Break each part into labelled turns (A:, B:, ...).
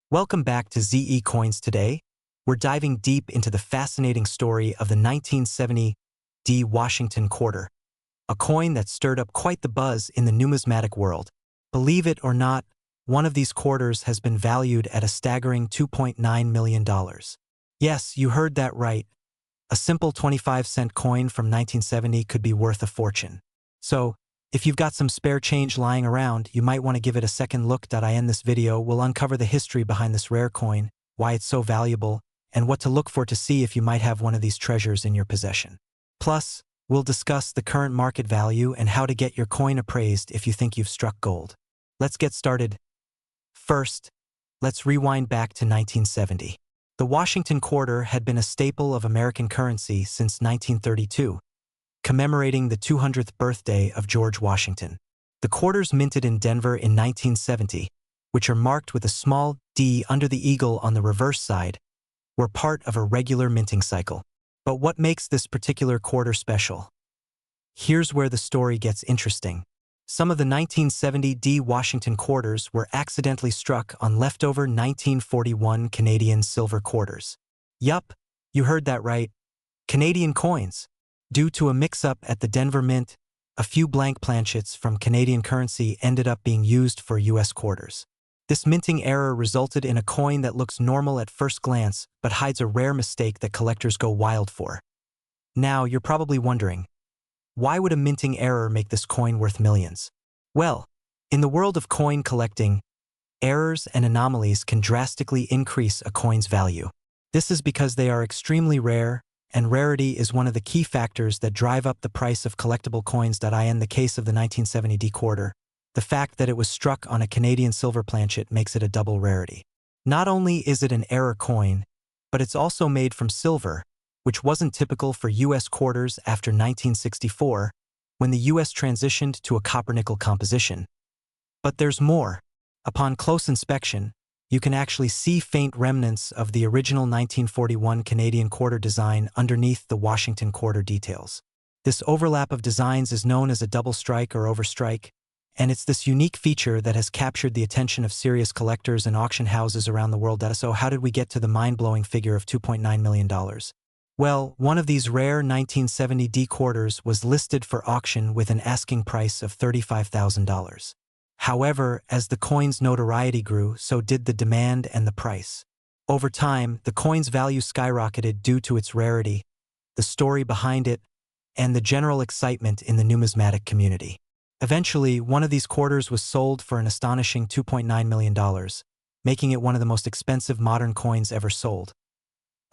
A: Welcome back to ZE Coins. Today, we're diving deep into the fascinating story of the 1970 D Washington quarter, a coin that stirred up quite the buzz in the numismatic world. Believe it or not, one of these quarters has been valued at a staggering $2.9 million. Yes, you heard that right. A simple 25-cent coin from 1970 could be worth a fortune. So, if you've got some spare change lying around, you might want to give it a second look. In this video, we'll uncover the history behind this rare coin, why it's so valuable, and what to look for to see if you might have one of these treasures in your possession. Plus, we'll discuss the current market value and how to get your coin appraised if you think you've struck gold. Let's get started. First, let's rewind back to 1970. The Washington quarter had been a staple of American currency since 1932. Commemorating the 200th birthday of George Washington. The quarters minted in Denver in 1970, which are marked with a small D under the eagle on the reverse side, were part of a regular minting cycle. But what makes this particular quarter special? Here's where the story gets interesting. Some of the 1970 D Washington quarters were accidentally struck on leftover 1941 Canadian silver quarters. Yup, you heard that right. Canadian coins. Due to a mix-up at the Denver Mint, a few blank planchets from Canadian currency ended up being used for U.S. quarters. This minting error resulted in a coin that looks normal at first glance but hides a rare mistake that collectors go wild for. Now, you're probably wondering, why would a minting error make this coin worth millions? Well, in the world of coin collecting, errors and anomalies can drastically increase a coin's value. This is because they are extremely rare, and rarity is one of the key factors that drive up the price of collectible coins. In the case of the 1970 D quarter, the fact that it was struck on a Canadian silver planchet makes it a double rarity. Not only is it an error coin, but it's also made from silver, which wasn't typical for U.S. quarters after 1964, when the U.S. transitioned to a copper-nickel composition. But there's more. Upon close inspection, you can actually see faint remnants of the original 1941 Canadian quarter design underneath the Washington quarter details. This overlap of designs is known as a double strike or overstrike, and it's this unique feature that has captured the attention of serious collectors and auction houses around the world. So how did we get to the mind-blowing figure of $2.9 million? Well, one of these rare 1970 D quarters was listed for auction with an asking price of $35,000. However, as the coin's notoriety grew, so did the demand and the price. Over time, the coin's value skyrocketed due to its rarity, the story behind it, and the general excitement in the numismatic community. Eventually, one of these quarters was sold for an astonishing $2.9 million, making it one of the most expensive modern coins ever sold.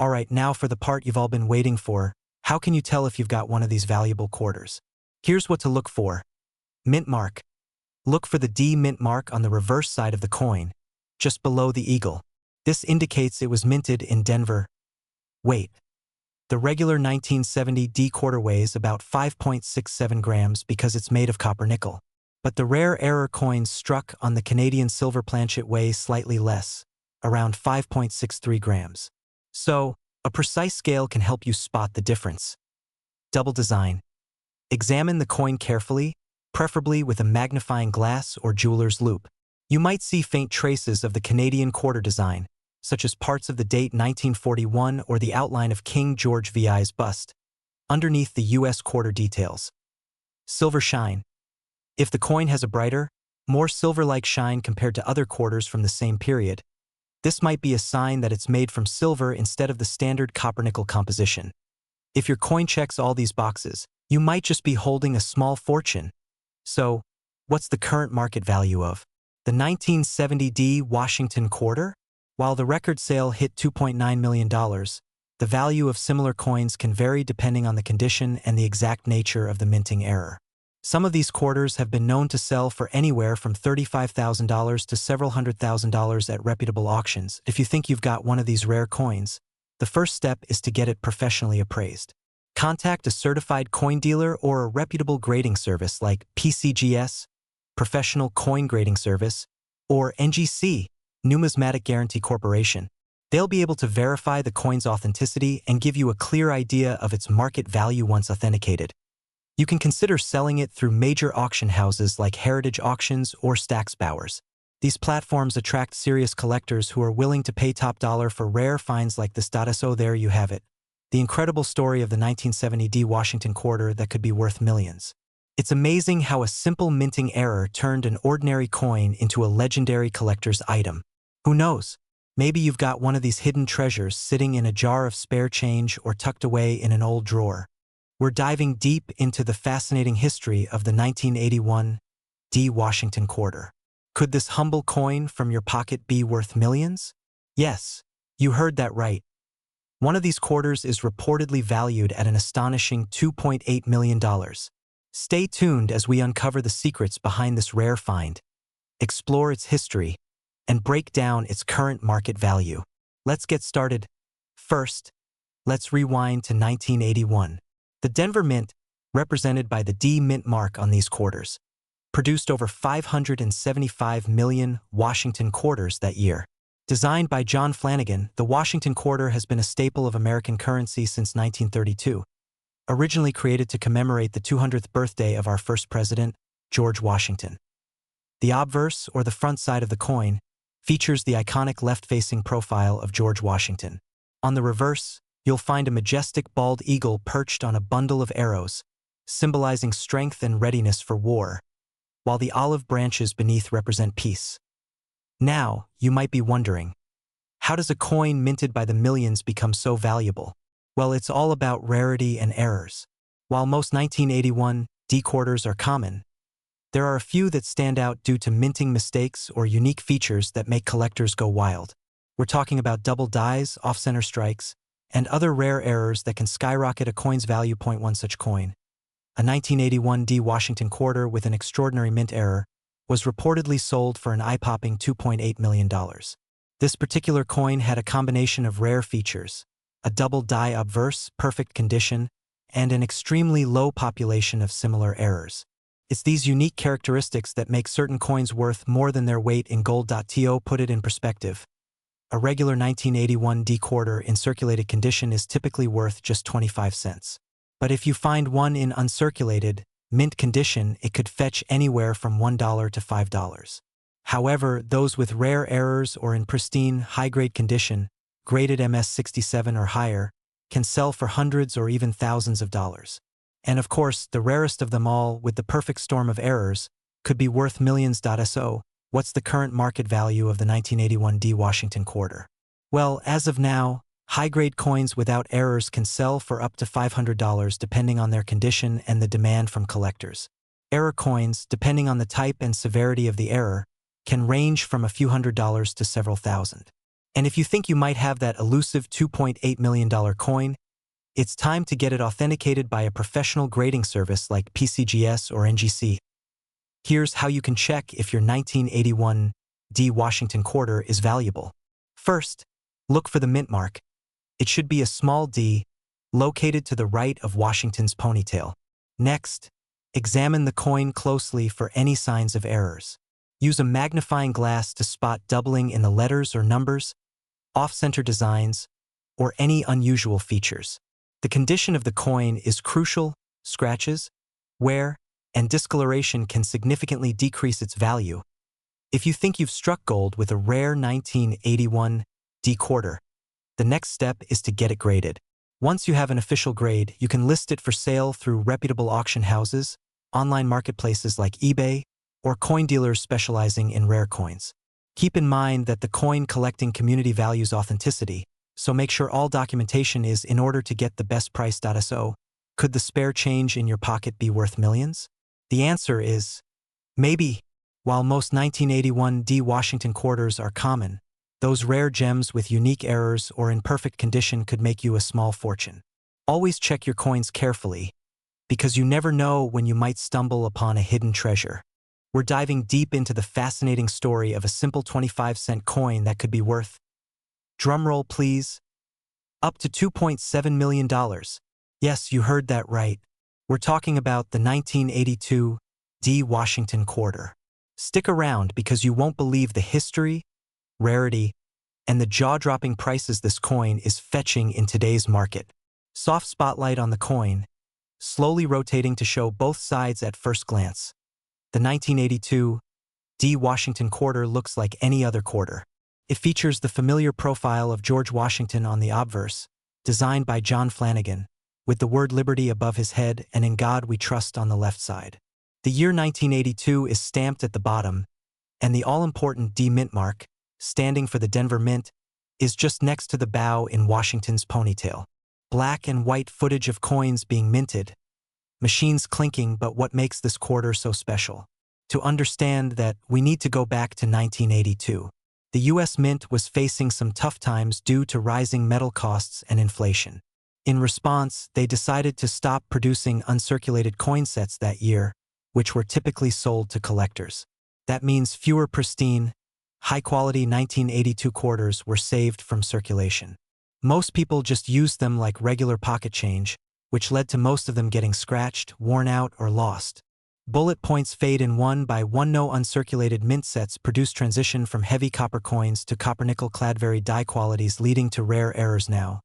A: Alright, now for the part you've all been waiting for. How can you tell if you've got one of these valuable quarters? Here's what to look for. Mint mark. Look for the D mint mark on the reverse side of the coin, just below the eagle. This indicates it was minted in Denver. Weight. The regular 1970 D quarter weighs about 5.67 grams because it's made of copper-nickel. But the rare error coins struck on the Canadian silver planchet weigh slightly less, around 5.63 grams. So, a precise scale can help you spot the difference. Double design. Examine the coin carefully, preferably with a magnifying glass or jeweler's loupe. You might see faint traces of the Canadian quarter design, such as parts of the date 1941 or the outline of King George VI's bust, underneath the U.S. quarter details. Silver shine. If the coin has a brighter, more silver-like shine compared to other quarters from the same period, this might be a sign that it's made from silver instead of the standard copper-nickel composition. If your coin checks all these boxes, you might just be holding a small fortune. So, what's the current market value of the 1970 D Washington quarter? While the record sale hit $2.9 million, the value of similar coins can vary depending on the condition and the exact nature of the minting error. Some of these quarters have been known to sell for anywhere from $35,000 to several $100,000 at reputable auctions. If you think you've got one of these rare coins, the first step is to get it professionally appraised. Contact a certified coin dealer or a reputable grading service like PCGS, Professional Coin Grading Service, or NGC, Numismatic Guarantee Corporation. They'll be able to verify the coin's authenticity and give you a clear idea of its market value once authenticated. You can consider selling it through major auction houses like Heritage Auctions or Stack's Bowers. These platforms attract serious collectors who are willing to pay top dollar for rare finds like this. So there you have it. The incredible story of the 1970 D Washington quarter that could be worth millions. It's amazing how a simple minting error turned an ordinary coin into a legendary collector's item. Who knows? Maybe you've got one of these hidden treasures sitting in a jar of spare change or tucked away in an old drawer. We're diving deep into the fascinating history of the 1981 D Washington quarter. Could this humble coin from your pocket be worth millions? Yes, you heard that right. One of these quarters is reportedly valued at an astonishing $2.8 million. Stay tuned as we uncover the secrets behind this rare find, explore its history, and break down its current market value. Let's get started. First, let's rewind to 1981. The Denver Mint, represented by the D Mint mark on these quarters, produced over 575 million Washington quarters that year. Designed by John Flanagan, the Washington quarter has been a staple of American currency since 1932. Originally created to commemorate the 200th birthday of our first president, George Washington. The obverse, or the front side of the coin, features the iconic left-facing profile of George Washington. On the reverse, you'll find a majestic bald eagle perched on a bundle of arrows, symbolizing strength and readiness for war, while the olive branches beneath represent peace. Now, you might be wondering, how does a coin minted by the millions become so valuable? Well, it's all about rarity and errors. While most 1981 D quarters are common, there are a few that stand out due to minting mistakes or unique features that make collectors go wild. We're talking about double dies, off-center strikes, and other rare errors that can skyrocket a coin's value. One such coin, a 1981 D Washington quarter with an extraordinary mint error, was reportedly sold for an eye-popping $2.8 million. This particular coin had a combination of rare features: a double die obverse, perfect condition, and an extremely low population of similar errors. It's these unique characteristics that make certain coins worth more than their weight in gold. To put it in perspective, a regular 1981 D quarter in circulated condition is typically worth just 25 cents. But if you find one in uncirculated, mint condition, it could fetch anywhere from $1 to $5. However, those with rare errors or in pristine, high-grade condition, graded MS-67 or higher, can sell for hundreds or even thousands of dollars. And of course, the rarest of them all, with the perfect storm of errors, could be worth millions. So, what's the current market value of the 1981 D Washington quarter? Well, as of now, high-grade coins without errors can sell for up to $500 depending on their condition and the demand from collectors. Error coins, depending on the type and severity of the error, can range from a few $100s to several thousand. And if you think you might have that elusive $2.8 million coin, it's time to get it authenticated by a professional grading service like PCGS or NGC. Here's how you can check if your 1981 D Washington quarter is valuable. First, look for the mint mark. It should be a small d, located to the right of Washington's ponytail. Next, examine the coin closely for any signs of errors. Use a magnifying glass to spot doubling in the letters or numbers, off-center designs, or any unusual features. The condition of the coin is crucial. Scratches, wear, and discoloration can significantly decrease its value. If you think you've struck gold with a rare 1981 D quarter, the next step is to get it graded. Once you have an official grade, you can list it for sale through reputable auction houses, online marketplaces like eBay, or coin dealers specializing in rare coins. Keep in mind that the coin collecting community values authenticity, so make sure all documentation is in order to get the best price. So, could the spare change in your pocket be worth millions? The answer is maybe. While most 1981 D Washington quarters are common, those rare gems with unique errors or in perfect condition could make you a small fortune. Always check your coins carefully, because you never know when you might stumble upon a hidden treasure. We're diving deep into the fascinating story of a simple 25-cent coin that could be worth, drumroll please, up to $2.7 million. Yes, you heard that right. We're talking about the 1982 D Washington quarter. Stick around because you won't believe the history, rarity, and the jaw-dropping prices this coin is fetching in today's market. Soft spotlight on the coin, slowly rotating to show both sides at first glance. The 1982 D. Washington quarter looks like any other quarter. It features the familiar profile of George Washington on the obverse, designed by John Flanagan, with the word liberty above his head and in God we trust on the left side. The year 1982 is stamped at the bottom, and the all-important D Mint mark, standing for the Denver Mint, is just next to the bow in Washington's ponytail. Black and white footage of coins being minted, machines clinking, but what makes this quarter so special? To understand that, we need to go back to 1982. The U.S. Mint was facing some tough times due to rising metal costs and inflation. In response, they decided to stop producing uncirculated coin sets that year, which were typically sold to collectors. That means fewer pristine, high-quality 1982 quarters were saved from circulation. Most people just used them like regular pocket change, which led to most of them getting scratched, worn out, or lost. Bullet points fade in one by one. No uncirculated mint sets produce transition from heavy copper coins to copper-nickel clad very die qualities, leading to rare errors. Now,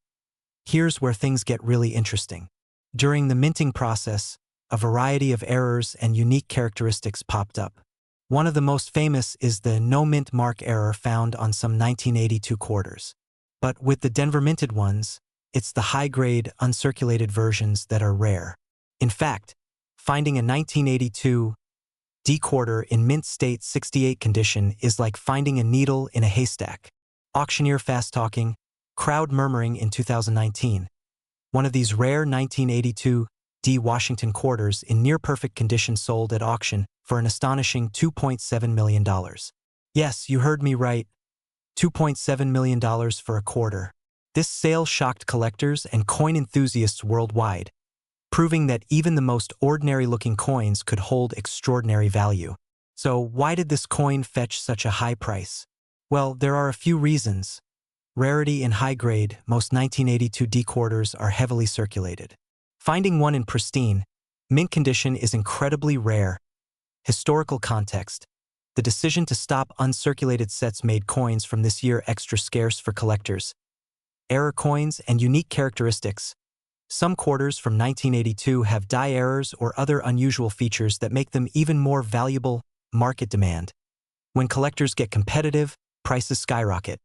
A: here's where things get really interesting. During the minting process, a variety of errors and unique characteristics popped up. One of the most famous is the no mint mark error found on some 1982 quarters. But with the Denver minted ones, it's the high-grade, uncirculated versions that are rare. In fact, finding a 1982 D quarter in mint state 68 condition is like finding a needle in a haystack. Auctioneer fast-talking, crowd murmuring in 2019. One of these rare 1982 D Washington quarters in near-perfect condition sold at auction for an astonishing $2.7 million. Yes, you heard me right. $2.7 million for a quarter. This sale shocked collectors and coin enthusiasts worldwide, proving that even the most ordinary-looking coins could hold extraordinary value. So why did this coin fetch such a high price? Well, there are a few reasons. Rarity in high grade, most 1982 D quarters are heavily circulated. Finding one in pristine, mint condition is incredibly rare. Historical context. The decision to stop uncirculated sets made coins from this year extra scarce for collectors. Error coins and unique characteristics. Some quarters from 1982 have die errors or other unusual features that make them even more valuable. Market demand. When collectors get competitive, prices skyrocket.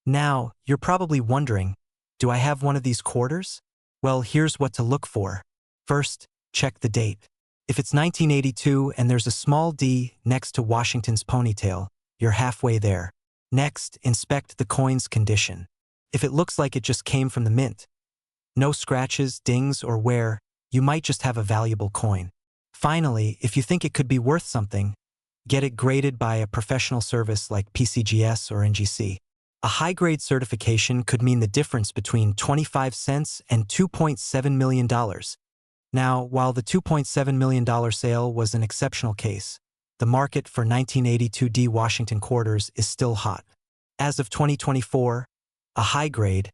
A: Now, you're probably wondering, do I have one of these quarters? Well, here's what to look for. First, check the date. If it's 1982 and there's a small D next to Washington's ponytail, you're halfway there. Next, inspect the coin's condition. If it looks like it just came from the mint, no scratches, dings, or wear, you might just have a valuable coin. Finally, if you think it could be worth something, get it graded by a professional service like PCGS or NGC. A high-grade certification could mean the difference between 25 cents and $2.7 million. Now, while the $2.7 million sale was an exceptional case, the market for 1982 D Washington quarters is still hot. As of 2024, a high-grade,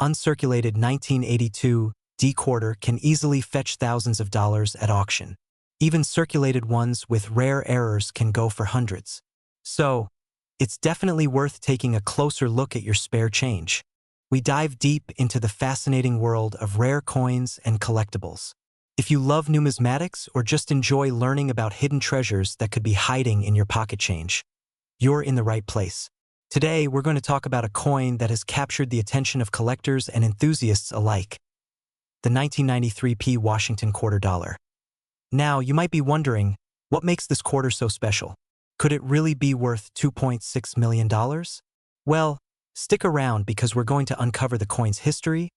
A: uncirculated 1982 D quarter can easily fetch thousands of dollars at auction. Even circulated ones with rare errors can go for hundreds. So, it's definitely worth taking a closer look at your spare change. We dive deep into the fascinating world of rare coins and collectibles. If you love numismatics or just enjoy learning about hidden treasures that could be hiding in your pocket change, you're in the right place. Today, we're going to talk about a coin that has captured the attention of collectors and enthusiasts alike, the 1993 P Washington quarter dollar. Now, you might be wondering, what makes this quarter so special? Could it really be worth $2.6 million? Well, stick around because we're going to uncover the coin's history,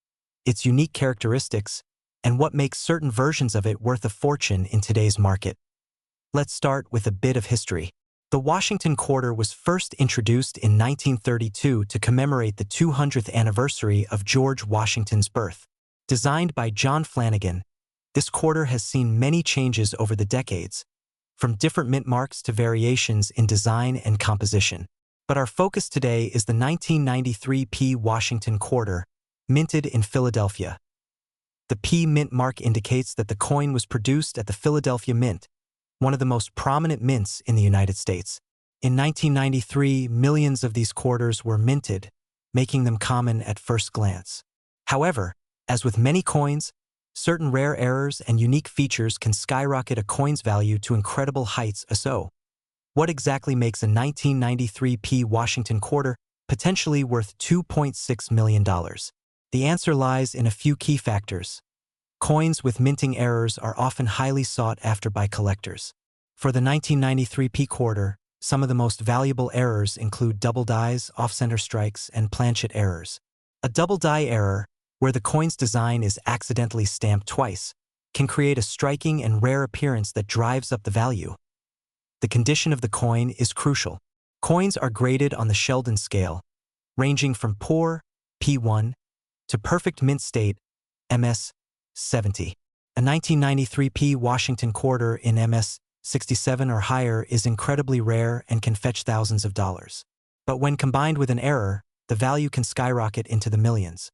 A: its unique characteristics, and what makes certain versions of it worth a fortune in today's market. Let's start with a bit of history. The Washington quarter was first introduced in 1932 to commemorate the 200th anniversary of George Washington's birth. Designed by John Flanagan, this quarter has seen many changes over the decades, from different mint marks to variations in design and composition. But our focus today is the 1993 P Washington quarter, minted in Philadelphia. The P mint mark indicates that the coin was produced at the Philadelphia Mint, one of the most prominent mints in the United States. In 1993, millions of these quarters were minted, making them common at first glance. However, as with many coins, certain rare errors and unique features can skyrocket a coin's value to incredible heights. So, What exactly makes a 1993p Washington quarter potentially worth $2.6 million? The answer lies in a few key factors. Coins with minting errors are often highly sought after by collectors. For the 1993p quarter, some of the most valuable errors include double dies, off-center strikes, and planchet errors. A double die error, where the coin's design is accidentally stamped twice, can create a striking and rare appearance that drives up the value. The condition of the coin is crucial. Coins are graded on the Sheldon scale, ranging from poor, P1, to perfect mint state, MS 70. A 1993p Washington quarter in MS 67 or higher is incredibly rare and can fetch thousands of dollars. But when combined with an error, the value can skyrocket into the millions.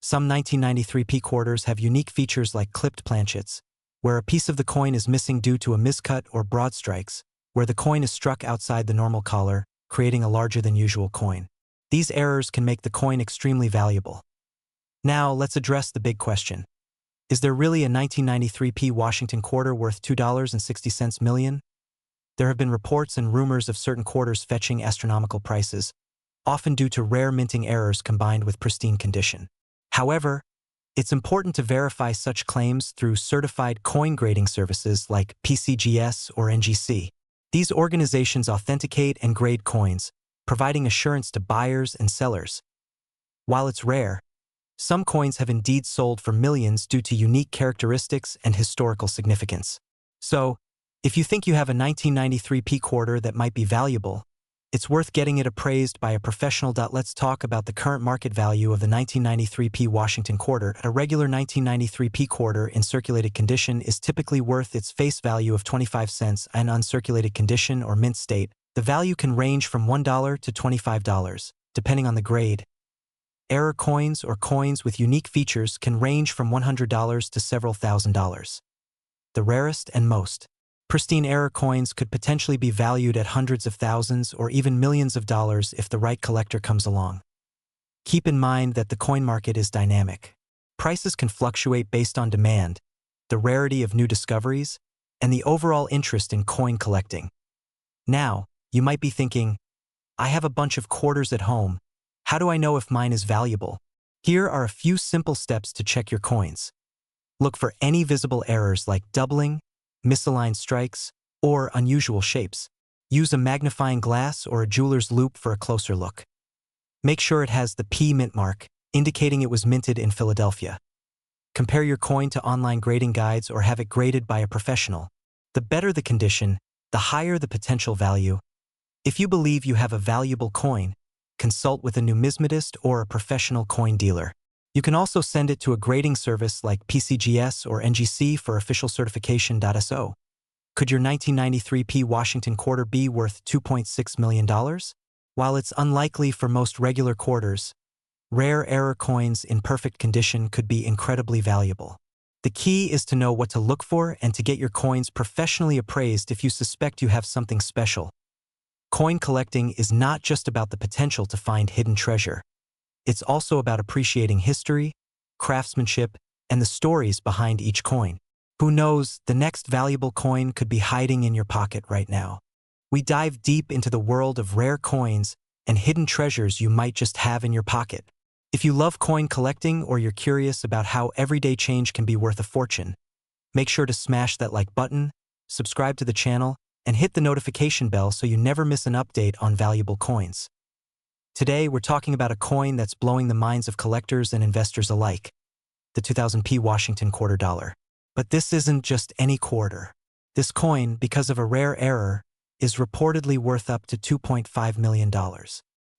A: Some 1993p quarters have unique features like clipped planchets, where a piece of the coin is missing due to a miscut, or broad strikes, where the coin is struck outside the normal collar, creating a larger than usual coin. These errors can make the coin extremely valuable. Now, let's address the big question. Is there really a 1993p Washington quarter worth $2.60 million? There have been reports and rumors of certain quarters fetching astronomical prices, often due to rare minting errors combined with pristine condition. However, it's important to verify such claims through certified coin grading services like PCGS or NGC. These organizations authenticate and grade coins, providing assurance to buyers and sellers. While it's rare, some coins have indeed sold for millions due to unique characteristics and historical significance. So, if you think you have a 1993p quarter that might be valuable, it's worth getting it appraised by a professional. Let's talk about the current market value of the 1993p Washington quarter. A regular 1993p quarter in circulated condition is typically worth its face value of 25 cents. In uncirculated condition or mint state, the value can range from $1 to $25, depending on the grade. Error coins or coins with unique features can range from $100 to several $1,000s. The rarest and most pristine error coins could potentially be valued at hundreds of thousands or even millions of dollars if the right collector comes along. Keep in mind that the coin market is dynamic. Prices can fluctuate based on demand, the rarity of new discoveries, and the overall interest in coin collecting. Now, you might be thinking, I have a bunch of quarters at home. How do I know if mine is valuable? Here are a few simple steps to check your coins. Look for any visible errors like doubling, misaligned strikes, or unusual shapes. Use a magnifying glass or a jeweler's loupe for a closer look. Make sure it has the P mint mark, indicating it was minted in Philadelphia. Compare your coin to online grading guides or have it graded by a professional. The better the condition, the higher the potential value. If you believe you have a valuable coin, consult with a numismatist or a professional coin dealer. You can also send it to a grading service like PCGS or NGC for official certification. So, could your 1993p Washington quarter be worth $2.6 million? While it's unlikely for most regular quarters, rare error coins in perfect condition could be incredibly valuable. The key is to know what to look for and to get your coins professionally appraised if you suspect you have something special. Coin collecting is not just about the potential to find hidden treasure. It's also about appreciating history, craftsmanship, and the stories behind each coin. Who knows, the next valuable coin could be hiding in your pocket right now. We dive deep into the world of rare coins and hidden treasures you might just have in your pocket. If you love coin collecting or you're curious about how everyday change can be worth a fortune, make sure to smash that like button, subscribe to the channel, and hit the notification bell so you never miss an update on valuable coins. Today, we're talking about a coin that's blowing the minds of collectors and investors alike, the 2000p Washington quarter dollar. But this isn't just any quarter. This coin, because of a rare error, is reportedly worth up to $2.5 million.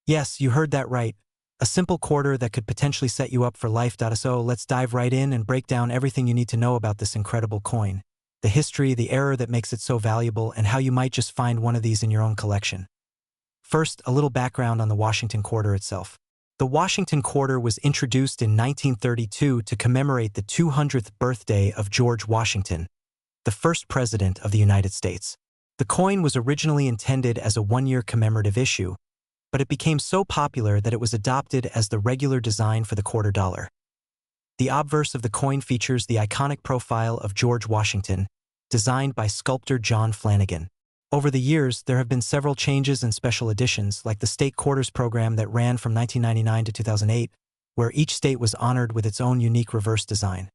A: Yes, you heard that right. A simple quarter that could potentially set you up for life. So let's dive right in and break down everything you need to know about this incredible coin. The history, the error that makes it so valuable, and how you might just find one of these in your own collection. First, a little background on the Washington quarter itself. The Washington quarter was introduced in 1932 to commemorate the 200th birthday of George Washington, the first president of the United States. The coin was originally intended as a one-year commemorative issue, but it became so popular that it was adopted as the regular design for the quarter dollar. The obverse of the coin features the iconic profile of George Washington, designed by sculptor John Flanagan. Over the years, there have been several changes and special editions, like the state quarters program that ran from 1999 to 2008, where each state was honored with its own unique reverse design.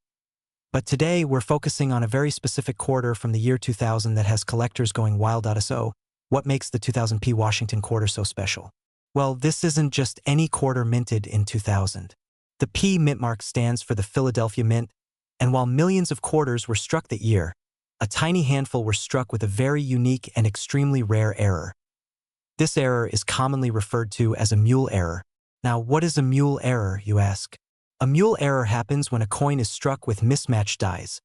A: But today, we're focusing on a very specific quarter from the year 2000 that has collectors going wild. So, what makes the 2000p Washington quarter so special? Well, this isn't just any quarter minted in 2000. The P mint mark stands for the Philadelphia Mint, and while millions of quarters were struck that year, a tiny handful were struck with a very unique and extremely rare error. This error is commonly referred to as a mule error. Now, what is a mule error, you ask? A mule error happens when a coin is struck with mismatched dies,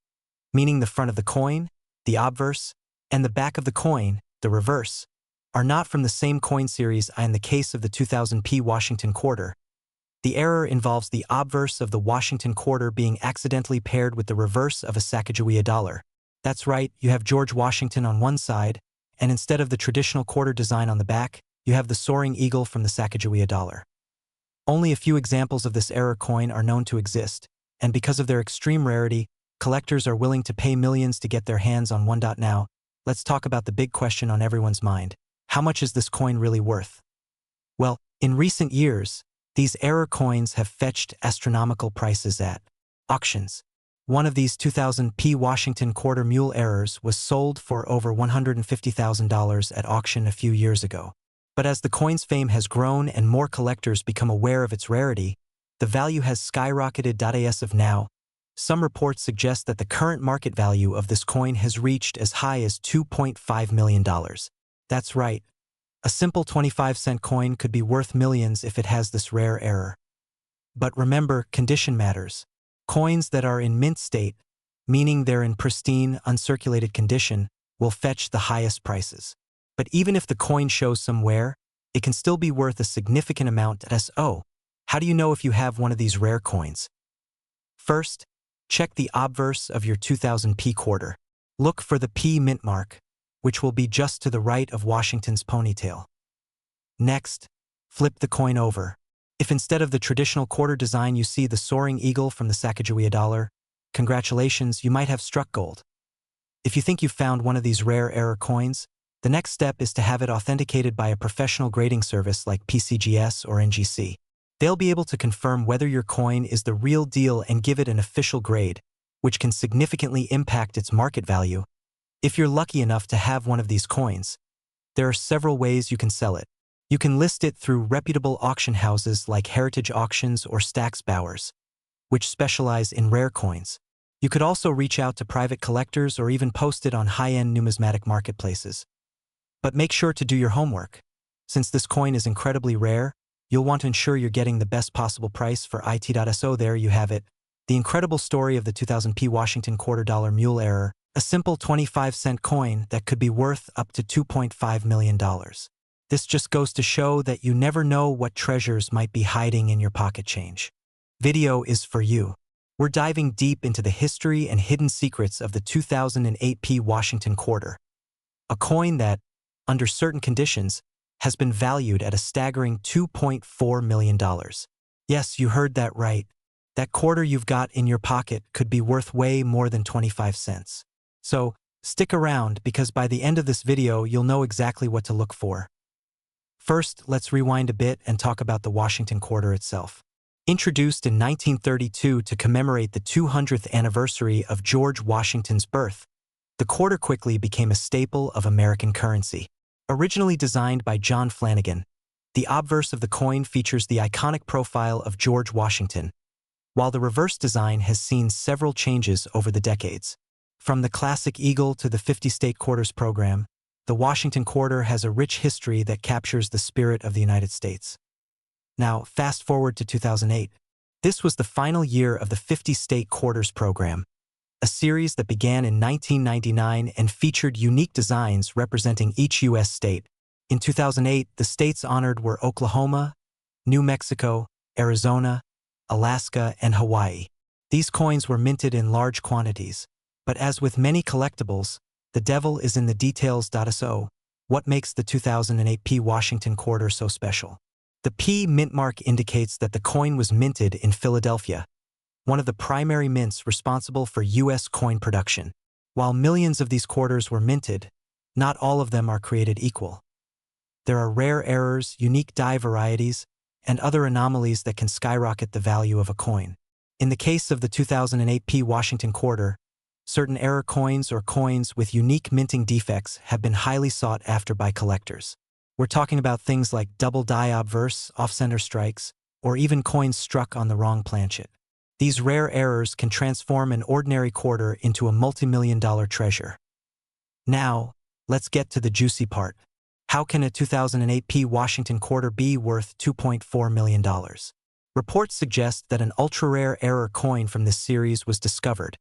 A: meaning the front of the coin, the obverse, and the back of the coin, the reverse, are not from the same coin series. In the case of the 2000p Washington quarter, the error involves the obverse of the Washington quarter being accidentally paired with the reverse of a Sacagawea dollar. That's right, you have George Washington on one side, and instead of the traditional quarter design on the back, you have the soaring eagle from the Sacagawea dollar. Only a few examples of this error coin are known to exist, and because of their extreme rarity, collectors are willing to pay millions to get their hands on one. Now, let's talk about the big question on everyone's mind. How much is this coin really worth? Well, in recent years, these error coins have fetched astronomical prices at auctions. One of these 2000p Washington quarter mule errors was sold for over $150,000 at auction a few years ago. But as the coin's fame has grown and more collectors become aware of its rarity, the value has skyrocketed. As of now, some reports suggest that the current market value of this coin has reached as high as $2.5 million. That's right. A simple 25-cent coin could be worth millions if it has this rare error. But remember, condition matters. Coins that are in mint state, meaning they're in pristine, uncirculated condition, will fetch the highest prices. But even if the coin shows some wear, it can still be worth a significant amount. So, how do you know if you have one of these rare coins? First, check the obverse of your 2000p quarter. Look for the P mint mark, which will be just to the right of Washington's ponytail. Next, flip the coin over. If instead of the traditional quarter design you see the soaring eagle from the Sacagawea dollar, congratulations, you might have struck gold. If you think you've found one of these rare error coins, the next step is to have it authenticated by a professional grading service like PCGS or NGC. They'll be able to confirm whether your coin is the real deal and give it an official grade, which can significantly impact its market value. If you're lucky enough to have one of these coins, there are several ways you can sell it. You can list it through reputable auction houses like Heritage Auctions or Stack's Bowers, which specialize in rare coins. You could also reach out to private collectors or even post it on high-end numismatic marketplaces. But make sure to do your homework. Since this coin is incredibly rare, you'll want to ensure you're getting the best possible price for it. So there you have it, the incredible story of the 2000p Washington quarter dollar mule error, a simple 25-cent coin that could be worth up to $2.5 million. This just goes to show that you never know what treasures might be hiding in your pocket change. Video is for you. We're diving deep into the history and hidden secrets of the 2008p Washington quarter, a coin that, under certain conditions, has been valued at a staggering $2.4 million. Yes, you heard that right. That quarter you've got in your pocket could be worth way more than 25 cents. So, stick around because by the end of this video you'll know exactly what to look for. First, let's rewind a bit and talk about the Washington quarter itself. Introduced in 1932 to commemorate the 200th anniversary of George Washington's birth, the quarter quickly became a staple of American currency. Originally designed by John Flanagan, the obverse of the coin features the iconic profile of George Washington, while the reverse design has seen several changes over the decades. From the classic eagle to the 50-state quarters program, the Washington quarter has a rich history that captures the spirit of the United States. Now, fast forward to 2008. This was the final year of the 50-state quarters program, a series that began in 1999 and featured unique designs representing each U.S. state. In 2008, the states honored were Oklahoma, New Mexico, Arizona, Alaska, and Hawaii. These coins were minted in large quantities, but as with many collectibles, the devil is in the details. So, what makes the 2008p Washington quarter so special? The P mint mark indicates that the coin was minted in Philadelphia, one of the primary mints responsible for U.S. coin production. While millions of these quarters were minted, not all of them are created equal. There are rare errors, unique die varieties, and other anomalies that can skyrocket the value of a coin. In the case of the 2008 P Washington quarter, certain error coins or coins with unique minting defects have been highly sought after by collectors. We're talking about things like double die obverse, off-center strikes, or even coins struck on the wrong planchet. These rare errors can transform an ordinary quarter into a multi-million-dollar treasure. Now, let's get to the juicy part. How can a 2008 P Washington quarter be worth $2.4 million? Reports suggest that an ultra-rare error coin from this series was discovered,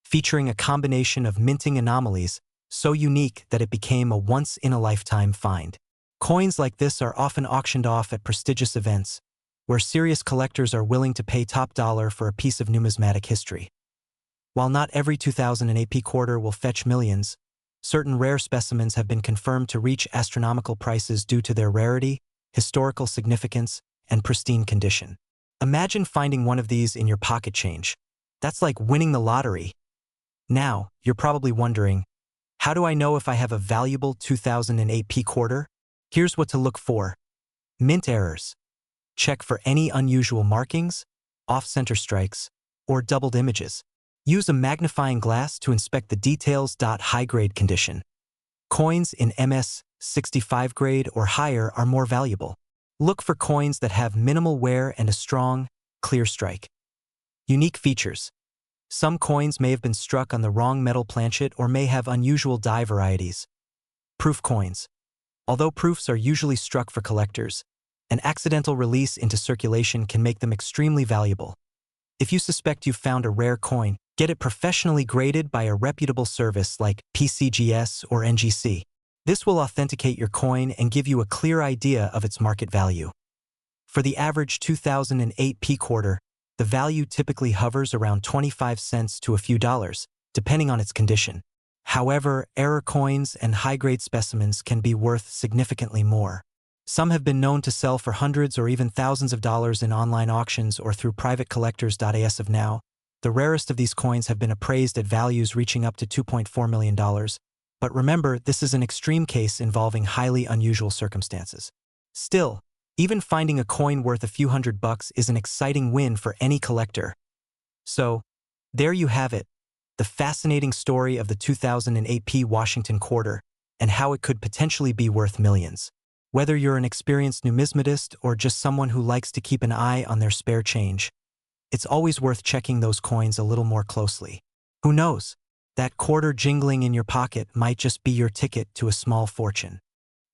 A: featuring a combination of minting anomalies so unique that it became a once-in-a-lifetime find. Coins like this are often auctioned off at prestigious events, where serious collectors are willing to pay top dollar for a piece of numismatic history. While not every 2008 P quarter will fetch millions, certain rare specimens have been confirmed to reach astronomical prices due to their rarity, historical significance, and pristine condition. Imagine finding one of these in your pocket change. That's like winning the lottery. Now, you're probably wondering, how do I know if I have a valuable 2008 P quarter? Here's what to look for. Mint errors. Check for any unusual markings, off-center strikes, or doubled images. Use a magnifying glass to inspect the details. High-grade condition. Coins in MS 65 grade or higher are more valuable. Look for coins that have minimal wear and a strong, clear strike. Unique features. Some coins may have been struck on the wrong metal planchet or may have unusual die varieties. Proof coins. Although proofs are usually struck for collectors, an accidental release into circulation can make them extremely valuable. If you suspect you've found a rare coin, get it professionally graded by a reputable service like PCGS or NGC. This will authenticate your coin and give you a clear idea of its market value. For the average 2008 P quarter, the value typically hovers around 25 cents to a few dollars, depending on its condition. However, error coins and high-grade specimens can be worth significantly more. Some have been known to sell for hundreds or even thousands of dollars in online auctions or through private collectors. As of now, the rarest of these coins have been appraised at values reaching up to $2.4 million. But remember, this is an extreme case involving highly unusual circumstances. Still, even finding a coin worth a few $100 is an exciting win for any collector. So, there you have it, the fascinating story of the 2008 P Washington quarter and how it could potentially be worth millions. Whether you're an experienced numismatist or just someone who likes to keep an eye on their spare change, it's always worth checking those coins a little more closely. Who knows? That quarter jingling in your pocket might just be your ticket to a small fortune.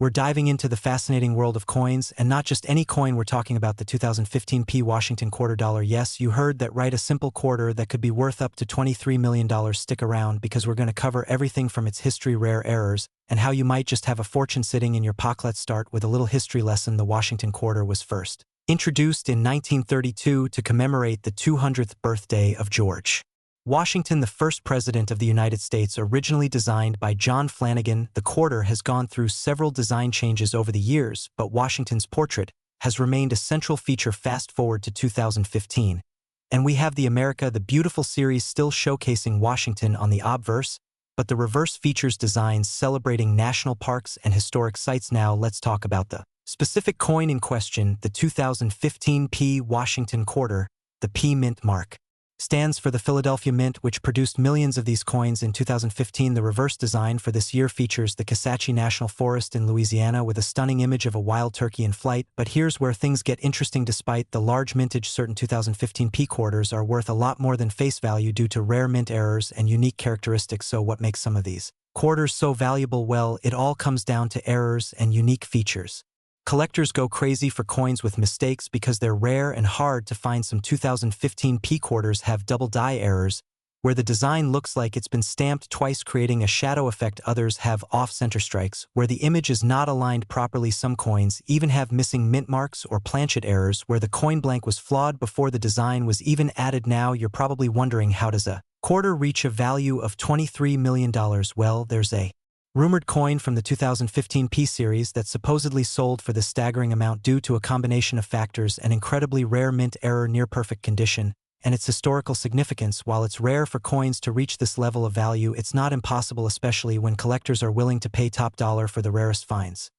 A: We're diving into the fascinating world of coins, and not just any coin. We're talking about the 2015 P Washington quarter dollar. Yes, you heard that right, a simple quarter that could be worth up to $23 million. Stick around because we're going to cover everything from its history, rare errors, and how you might just have a fortune sitting in your pocket. Let's start with a little history lesson. The Washington quarter was first introduced in 1932 to commemorate the 200th birthday of George Washington, the first president of the United States. Originally designed by John Flanagan, the quarter has gone through several design changes over the years, but Washington's portrait has remained a central feature. Fast forward to 2015, and we have the America the Beautiful series still showcasing Washington on the obverse, but the reverse features designs celebrating national parks and historic sites. Now let's talk about the specific coin in question. The 2015 P Washington quarter, the P Mint mark, stands for the Philadelphia Mint, which produced millions of these coins in 2015. The reverse design for this year features the Kisatchie National Forest in Louisiana with a stunning image of a wild turkey in flight. But here's where things get interesting. Despite the large mintage, certain 2015 P quarters are worth a lot more than face value due to rare mint errors and unique characteristics. So what makes some of these quarters so valuable? Well, it all comes down to errors and unique features. Collectors go crazy for coins with mistakes because they're rare and hard to find. Some 2015 P quarters have double die errors, where the design looks like it's been stamped twice, creating a shadow effect. Others have off-center strikes, where the image is not aligned properly. Some coins even have missing mint marks or planchet errors, where the coin blank was flawed before the design was even added. Now you're probably wondering, how does a quarter reach a value of $23 million? Well, there's a rumored coin from the 2015 P series that supposedly sold for this staggering amount due to a combination of factors: an incredibly rare mint error, near perfect condition, and its historical significance. While it's rare for coins to reach this level of value, it's not impossible, especially when collectors are willing to pay top dollar for the rarest finds.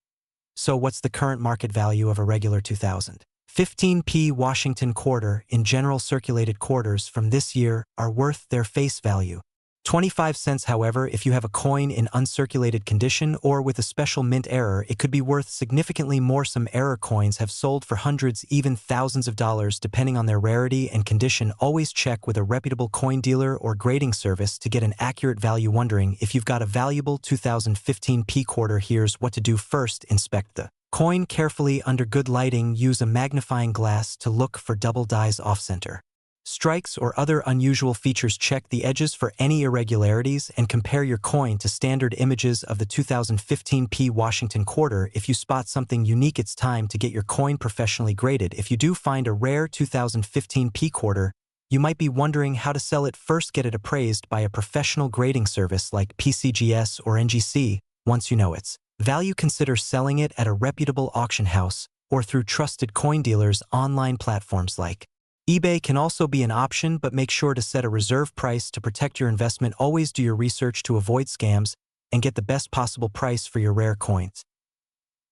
A: So what's the current market value of a regular 2015p Washington quarter? In general, circulated quarters from this year are worth their face value, 25 cents. However, if you have a coin in uncirculated condition or with a special mint error, it could be worth significantly more. Some error coins have sold for hundreds, even thousands of dollars, depending on their rarity and condition. Always check with a reputable coin dealer or grading service to get an accurate value. Wondering if you've got a valuable 2015p quarter? Here's what to do. First, inspect the coin carefully under good lighting. Use a magnifying glass to look for double dies, off-center strikes, or other unusual features. Check the edges for any irregularities and compare your coin to standard images of the 2015p Washington quarter. If you spot something unique, it's time to get your coin professionally graded. If you do find a rare 2015p quarter, you might be wondering how to sell it. First, get it appraised by a professional grading service like PCGS or NGC. Once you know its value, consider selling it at a reputable auction house or through trusted coin dealers. Online platforms like eBay can also be an option, but make sure to set a reserve price to protect your investment. Always do your research to avoid scams and get the best possible price for your rare coins.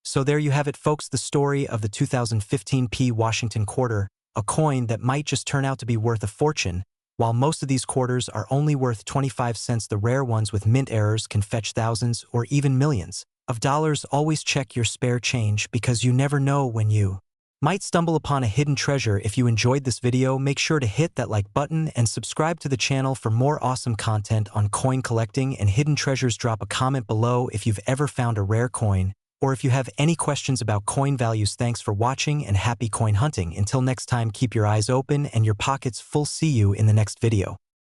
A: So there you have it, folks, the story of the 2015p Washington quarter, a coin that might just turn out to be worth a fortune. While most of these quarters are only worth 25 cents, the rare ones with mint errors can fetch thousands or even millions of dollars. Always check your spare change, because you never know when you might stumble upon a hidden treasure. If you enjoyed this video, make sure to hit that like button and subscribe to the channel for more awesome content on coin collecting and hidden treasures. Drop a comment below if you've ever found a rare coin, or if you have any questions about coin values. Thanks for watching and happy coin hunting. Until next time, keep your eyes open and your pockets full. See you in the next video.